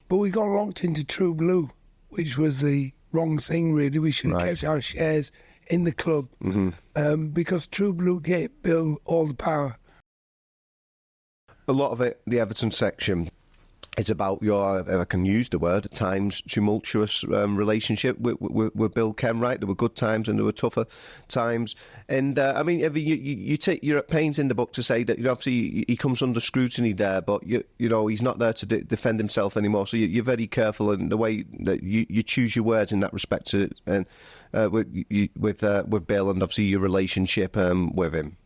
But we got locked into True Blue, which was the wrong thing, really. We should have Right. kept our shares in the club because True Blue gave Bill all the power. A lot of it, the Everton section, is about your, if I can use the word, at times tumultuous relationship with Bill Kenwright. There were good times and there were tougher times. And I mean, you're at pains in the book to say that obviously he comes under scrutiny there, but you know he's not there to defend himself anymore. So you're very careful in the way that you choose your words in that respect. And with Bill and obviously your relationship with him.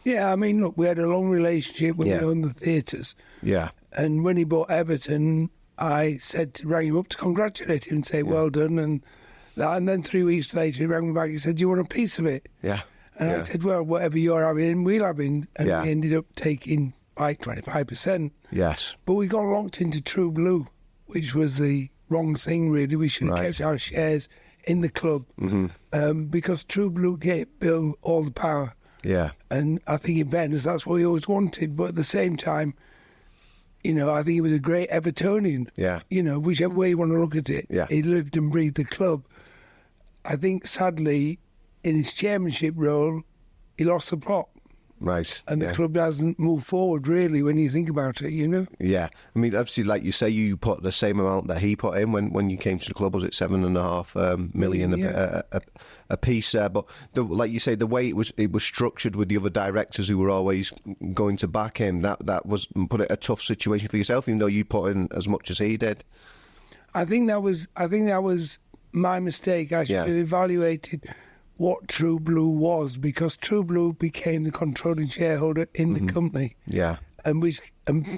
Yeah, I mean, look, we had a long relationship when we owned the theatres. Yeah. And when he bought Everton, I rang him up to congratulate him and say, well done. And then 3 weeks later, he rang me back and said, do you want a piece of it? Yeah. And I said, well, whatever you're having, we'll have it. And we ended up taking like 25%. Yes. But we got locked into True Blue, which was the wrong thing, really. We should have kept our shares in the club because True Blue gave Bill all the power. Yeah. And I think in fairness, that's what he always wanted. But at the same time, you know, I think he was a great Evertonian. Yeah. You know, whichever way you want to look at it. Yeah. He lived and breathed the club. I think, sadly, in his chairmanship role, he lost the plot. Right. And the club hasn't moved forward, really, when you think about it, you know? Yeah. I mean, obviously, like you say, you put the same amount that he put in when you came to the club. Was it $7.5 million a piece there? But like you say, the way it was structured with the other directors who were always going to back him, that was put it a tough situation for yourself, even though you put in as much as he did. I think that was my mistake. I should have evaluated what True Blue was, because True Blue became the controlling shareholder in the company. Yeah.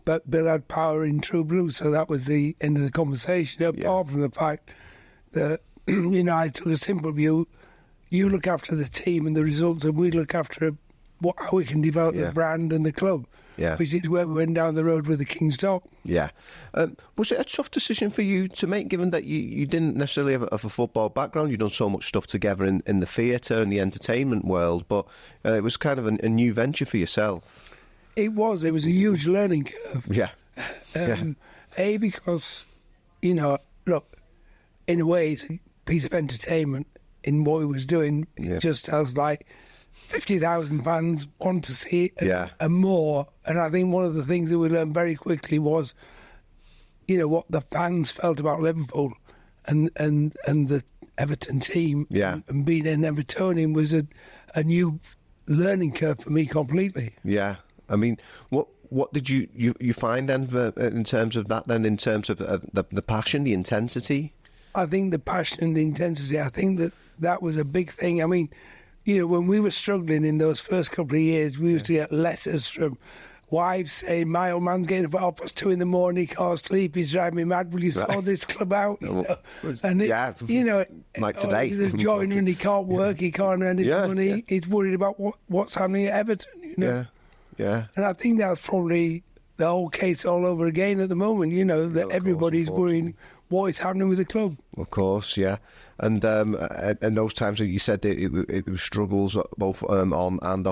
But Bill had power in True Blue, so that was the end of the conversation. Apart from the fact that, you know, I took a simple view. You look after the team and the results, and we look after how we can develop the brand and the club. Yeah. Which is where we went down the road with the King's Dock. Yeah. Was it a tough decision for you to make, given that you didn't necessarily have a football background? You've done so much stuff together in the theatre and the entertainment world, but it was kind of a new venture for yourself. It was a huge learning curve. Yeah. Because, you know, look, in a way, it's a piece of entertainment in what he was doing. It just has like 50,000 fans want to see it and more. And I think one of the things that we learned very quickly was, you know, what the fans felt about Liverpool and the Everton team. Yeah. And being an Evertonian was a new learning curve for me completely. Yeah. I mean, what did you find then in terms of that then, in terms of the passion, the intensity? I think the passion and the intensity, I think that was a big thing. I mean, you know, when we were struggling in those first couple of years, we used to get letters from wives saying, my old man's getting up at 2:30 in the morning, he can't sleep, he's driving me mad, will you sort this club out? You know? And you know, like today. He's a joiner and he can't work, he can't earn his money, he's worried about what's happening at Everton, you know? Yeah. And I think that's probably the whole case all over again at the moment, you know, that everybody's worrying what is happening with the club. Of course, yeah. And those times that you said that it was struggles both on and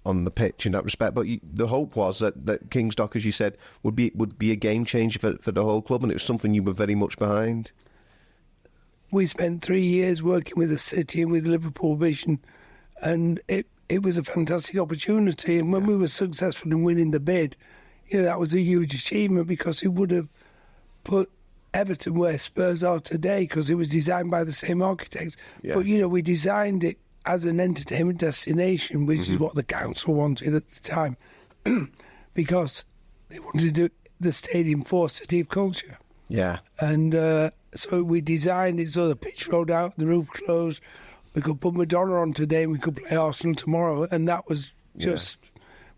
on the pitch in that respect. But the hope was that King's Dock, as you said, would be a game changer for the whole club, and it was something you were very much behind. We spent 3 years working with the city and with Liverpool Vision, and it was a fantastic opportunity. And when we were successful in winning the bid, you know, that was a huge achievement, because it would have put Everton where Spurs are today, because it was designed by the same architects. Yeah. But, you know, we designed it as an entertainment destination, which is what the council wanted at the time, because they wanted to do the stadium for City of Culture. Yeah. And so we designed it so the pitch rolled out, the roof closed, we could put Madonna on today and we could play Arsenal tomorrow, and that was just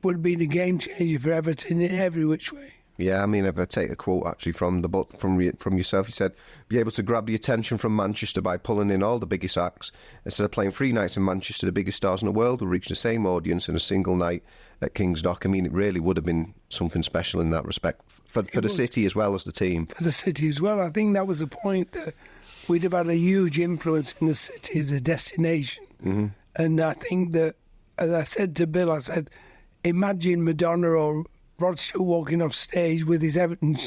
would have been a game changer for Everton in every which way. Yeah, I mean, if I take a quote actually from the book, from yourself, you said, be able to grab the attention from Manchester by pulling in all the biggest acts. Instead of playing 3 nights in Manchester, the biggest stars in the world will reach the same audience in a single night at King's Dock. I mean, it really would have been something special in that respect for the city as well as the team. For the city as well. I think that was the point, that we'd have had a huge influence in the city as a destination. Mm-hmm. And I think that, as I said to Bill, I said, imagine Madonna or Rod Stewart walking off stage with his Everton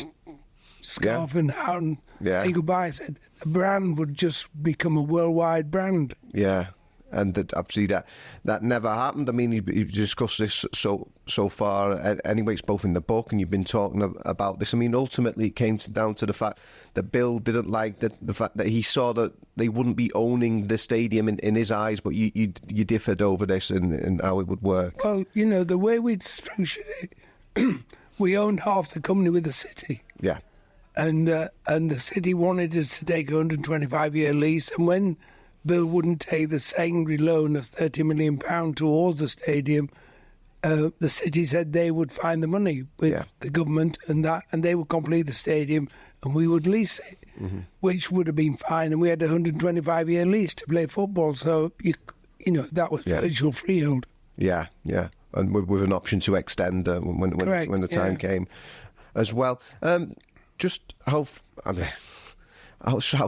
scarf and hat and Yeah. say goodbye. I said the brand would just become a worldwide brand. Yeah. And obviously that never happened. I mean, you've discussed this so far. Anyway, it's both in the book, and you've been talking about this. I mean, ultimately, it came down to the fact that Bill didn't like the fact that he saw that they wouldn't be owning the stadium in his eyes, but you differed over this and how it would work. Well, the way we'd structured it, we owned half the company with the city. Yeah. And the city wanted us to take a 125-year lease, and when Bill wouldn't take the secondary loan of £30 million towards the stadium, the city said they would find the money with the government, and they would complete the stadium, and we would lease it, which would have been fine. And we had a 125-year lease to play football, so that was virtual freehold. Yeah, yeah, and with an option to extend when the time came, as well. Just how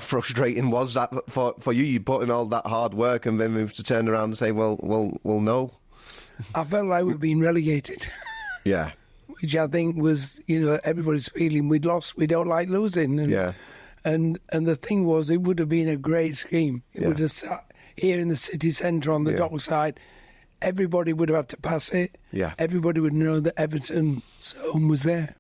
frustrating was that for you? You put in all that hard work and then moved to turn around and say, well, no. I felt like we'd been relegated. Yeah. Which I think was, everybody's feeling we'd lost. We don't like losing. And the thing was, it would have been a great scheme. It would have sat here in the city centre on the dockside. Everybody would have had to pass it. Yeah. Everybody would know that Everton's home was there.